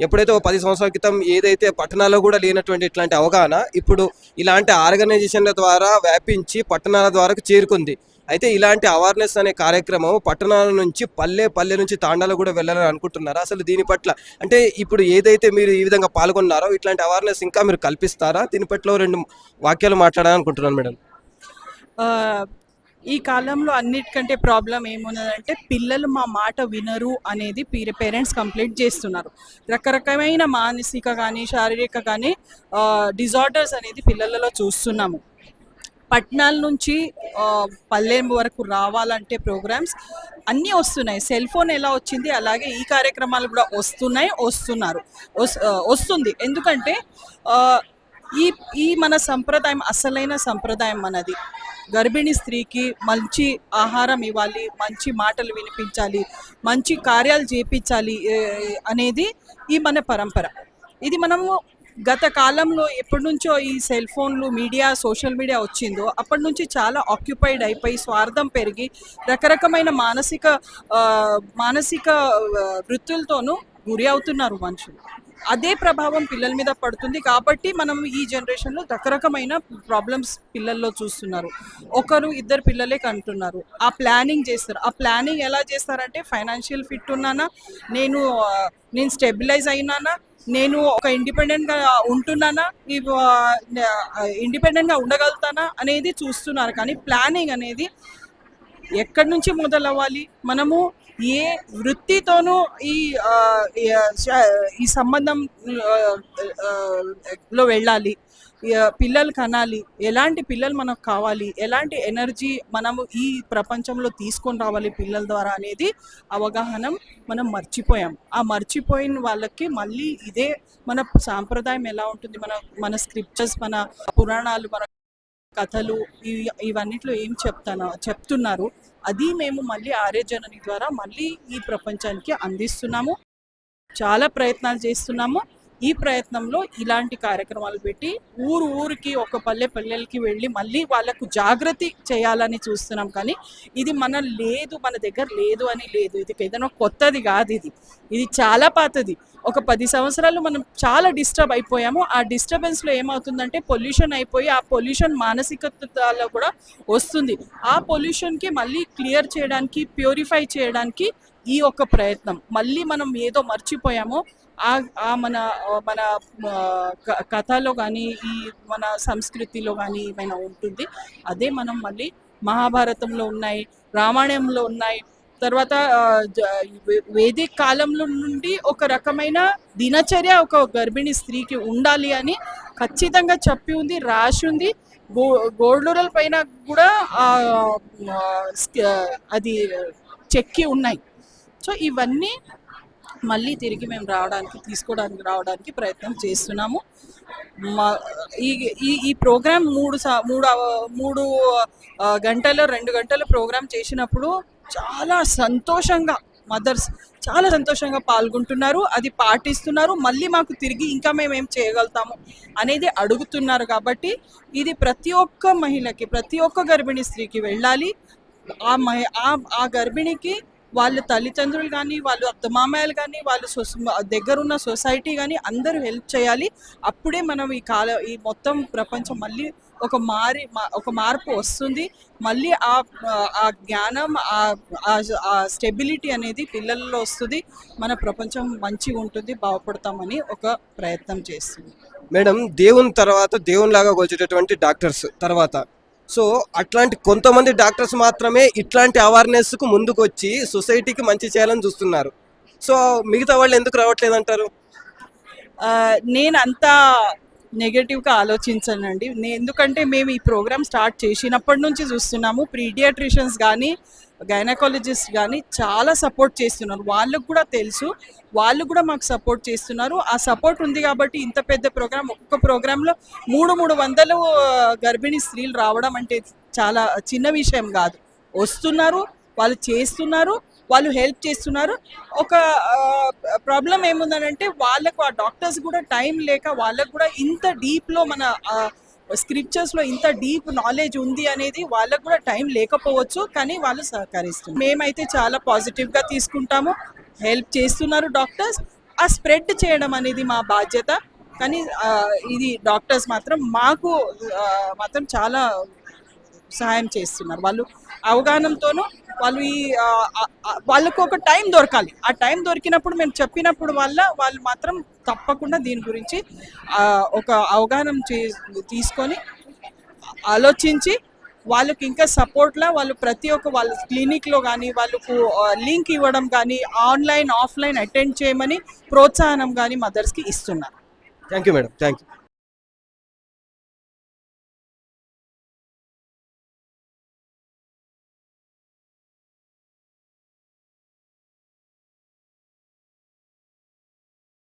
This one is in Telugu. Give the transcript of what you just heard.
ఎప్పుడైతే ఓ 10 సంవత్సరాల క్రితం ఏదైతే పట్టణాల్లో కూడా లేనటువంటి ఇట్లాంటి అవగాహన ఇప్పుడు ఇలాంటి ఆర్గనైజేషన్ల ద్వారా వ్యాపించి పట్టణాల ద్వారా చేరుకుంది. అయితే ఇలాంటి అవేర్నెస్ అనే కార్యక్రమం పట్టణాల నుంచి పల్లె నుంచి తాండాలు కూడా వెళ్ళాలని అనుకుంటున్నారా? అసలు దీని పట్ల అంటే ఇప్పుడు ఏదైతే మీరు ఈ విధంగా పాల్గొన్నారో ఇట్లాంటి అవేర్నెస్ ఇంకా మీరు కల్పిస్తారా? దీని పట్ల 2 వాక్యాలు మాట్లాడాలనుకుంటున్నాను మేడం. ఆహ్, ఈ కాలంలో అన్నిటికంటే ప్రాబ్లమ్ ఏమున్నదంటే పిల్లలు మా మాట వినరు అనేది పేరెంట్స్ కంప్లైంట్ చేస్తున్నారు. రకరకమైన మానసిక కానీ, శారీరక కానీ డిజార్డర్స్ అనేది పిల్లలలో చూస్తున్నాము. పట్టణాల నుంచి పల్లె వరకు రావాలంటే ప్రోగ్రామ్స్ అన్నీ వస్తున్నాయి. సెల్ ఫోన్ ఎలా వచ్చింది అలాగే ఈ కార్యక్రమాలు కూడా వస్తున్నారు. వస్తుంది. ఎందుకంటే ఆహ్, ఈ ఈ మన సంప్రదాయం అసలైన సంప్రదాయం మనది. గర్భిణీ స్త్రీకి మంచి ఆహారం ఇవ్వాలి, మంచి మాటలు వినిపించాలి, మంచి కార్యాలు చేపించాలి అనేది ఈ మన పరంపర. ఇది మనము గత కాలంలో ఎప్పటి నుంచో ఈ సెల్ ఫోన్లు సోషల్ మీడియా వచ్చిందో అప్పటి నుంచి చాలా ఆక్యుపైడ్ అయిపోయి స్వార్థం పెరిగి రకరకమైన మానసిక వృత్తులతోనూ గురి అవుతున్నారు మనుషులు. అదే ప్రభావం పిల్లల మీద పడుతుంది కాబట్టి మనం ఈ జనరేషన్లో రకరకమైన ప్రాబ్లమ్స్ పిల్లల్లో చూస్తున్నారు. ఇద్దరు పిల్లలే కంటున్నారు. ఆ ప్లానింగ్ చేస్తారు. ఆ ప్లానింగ్ ఎలా చేస్తారంటే ఫైనాన్షియల్ ఫిట్ ఉన్నానా, నేను స్టెబిలైజ్ అయినానా, నేను ఒక ఇండిపెండెంట్గా ఉంటున్నానా, ఇండిపెండెంట్గా ఉండగలుగుతానా అనేది చూస్తున్నారు. కానీ ప్లానింగ్ అనేది ఎక్కడి నుంచి మొదలవ్వాలి, మనము ఏ వృత్తితోనూ ఈ ఈ సంబంధం లో వెళ్ళాలి, పిల్లలు కనాలి, ఎలాంటి పిల్లలు మనకు కావాలి, ఎలాంటి ఎనర్జీ మనము ఈ ప్రపంచంలో తీసుకొని రావాలి పిల్లల ద్వారా అనేది అవగాహన మనం మర్చిపోయాం. ఆ మర్చిపోయిన వాళ్ళకి మళ్ళీ ఇదే మన సాంప్రదాయం ఎలా ఉంటుంది, మన స్క్రిప్చర్స్, మన పురాణాలు, మన కథలు ఇవన్నిట్లో ఏం చెప్తున్నారు అది మేము మళ్ళీ ఆర్యజనని ద్వారా మళ్ళీ ఈ ప్రపంచానికి అందిస్తున్నాము. చాలా ప్రయత్నాలు చేస్తున్నాము. ఈ ప్రయత్నంలో ఇలాంటి కార్యక్రమాలు పెట్టి ఊరికి ఒక పల్లెలకి వెళ్ళి మళ్ళీ వాళ్ళకు జాగృతి చేయాలని చూస్తున్నాం. కానీ ఇది మన దగ్గర లేదు అని లేదు. ఇది ఏదైనా కొత్తది కాదు. ఇది చాలా పాతది. ఒక 10 సంవత్సరాలు మనం చాలా డిస్టర్బ్ అయిపోయాము. ఆ డిస్టర్బెన్స్లో ఏమవుతుందంటే పొల్యూషన్ అయిపోయి ఆ పొల్యూషన్ మానసికతలో కూడా వస్తుంది. ఆ పొల్యూషన్కి మళ్ళీ క్లియర్ చేయడానికి, ప్యూరిఫై చేయడానికి ఈ ఒక ప్రయత్నం. మళ్ళీ మనం ఏదో మర్చిపోయామో మన మన కథలో కానీ ఈ మన సంస్కృతిలో కానీ ఏమైనా ఉంటుంది. అదే మనం మళ్ళీ మహాభారతంలో ఉన్నాయి, రామాయణంలో ఉన్నాయి. తర్వాత వేదిక కాలంలో నుండి ఒక రకమైన దినచర్య ఒక గర్భిణీ స్త్రీకి ఉండాలి అని ఖచ్చితంగా చెప్పి ఉంది, రాసి ఉంది. గోల్డూరల పైన కూడా అది చెక్కి ఉన్నాయి. సో ఇవన్నీ మళ్ళీ తిరిగి మేము తీసుకోవడానికి రావడానికి ప్రయత్నం చేస్తున్నాము. ఈ ప్రోగ్రామ్ 3 గంటలు 2 గంటల ప్రోగ్రామ్ చేసినప్పుడు చాలా సంతోషంగా మదర్స్ చాలా సంతోషంగా పాల్గొంటున్నారు, అది పాటిస్తున్నారు. మళ్ళీ మాకు తిరిగి ఇంకా మేమేం చేయగలుగుతాము అనేది అడుగుతున్నారు. కాబట్టి ఇది ప్రతి ఒక్క మహిళకి, ప్రతి ఒక్క గర్భిణీ స్త్రీకి వెళ్ళాలి. ఆ గర్భిణికి వాళ్ళ తల్లిదండ్రులు కానీ, వాళ్ళు అత్తమామయ్యలు కానీ, వాళ్ళు దగ్గరున్న సొసైటీ కానీ అందరూ హెల్ప్ చేయాలి. అప్పుడే మనం ఈ మొత్తం ప్రపంచం మళ్ళీ ఒక మార్పు వస్తుంది. మళ్ళీ ఆ జ్ఞానం, ఆ స్టెబిలిటీ అనేది పిల్లల్లో వస్తుంది. మన ప్రపంచం మంచిగా ఉంటుంది, బాగుపడతామని ఒక ప్రయత్నం చేస్తుంది. మేడం, దేవునిలాగా కొలిచేటటువంటి డాక్టర్స్ తర్వాత సో అట్లాంటి కొంతమంది డాక్టర్స్ మాత్రమే ఇట్లాంటి అవేర్నెస్కు ముందుకు వచ్చి సొసైటీకి మంచి చేయాలని చూస్తున్నారు. సో మిగతా వాళ్ళు ఎందుకు రావట్లేదు అంటారు? నేను అంతా నెగటివ్గా ఆలోచించనండి. ఎందుకంటే మేము ఈ ప్రోగ్రామ్ స్టార్ట్ చేసినప్పటి నుంచి చూస్తున్నాము. పీడియాట్రిషియన్స్ కానీ, గైనకాలజిస్ట్ కానీ చాలా సపోర్ట్ చేస్తున్నారు. వాళ్ళకు కూడా తెలుసు, వాళ్ళు కూడా మాకు సపోర్ట్ చేస్తున్నారు. ఆ సపోర్ట్ ఉంది కాబట్టి ఇంత పెద్ద ప్రోగ్రామ్, ఒక్క ప్రోగ్రాంలో 300 గర్భిణీ స్త్రీలు రావడం అంటే చాలా చిన్న విషయం కాదు. వస్తున్నారు, వాళ్ళు చేస్తున్నారు, వాళ్ళు హెల్ప్ చేస్తున్నారు. ఒక ప్రాబ్లం ఏముందనంటే వాళ్ళకు ఆ డాక్టర్స్ కూడా టైం లేక వాళ్ళకు కూడా ఇంత డీప్లో మన స్క్రిప్చర్స్లో ఇంత డీప్ నాలెడ్జ్ ఉంది అనేది వాళ్ళకు కూడా టైం లేకపోవచ్చు. కానీ వాళ్ళు సహకరిస్తున్నారు. మేమైతే చాలా పాజిటివ్గా తీసుకుంటాము. హెల్ప్ చేస్తున్నారు డాక్టర్స్. ఆ స్ప్రెడ్ చేయడం అనేది మా బాధ్యత. కానీ ఇది డాక్టర్స్ మాత్రం మాకు మాత్రం చాలా సహాయం చేస్తున్నారు. వాళ్ళు అవగాహనతోనూ వాళ్ళు వాళ్ళకు ఒక టైం దొరకాలి. ఆ టైం దొరికినప్పుడు మేము చెప్పినప్పుడు వాళ్ళు మాత్రం తప్పకుండా దీని గురించి ఒక అవగాహన తీసుకొని ఆలోచించి వాళ్ళకి ఇంకా సపోర్ట్లా వాళ్ళు ప్రతి ఒక్క వాళ్ళ క్లినిక్లో కానీ వాళ్ళకు లింక్ ఇవ్వడం కానీ ఆన్లైన్ ఆఫ్లైన్ అటెండ్ చేయమని ప్రోత్సాహనం కానీ మదర్స్కి ఇస్తున్నారు. Thank you madam, thank you.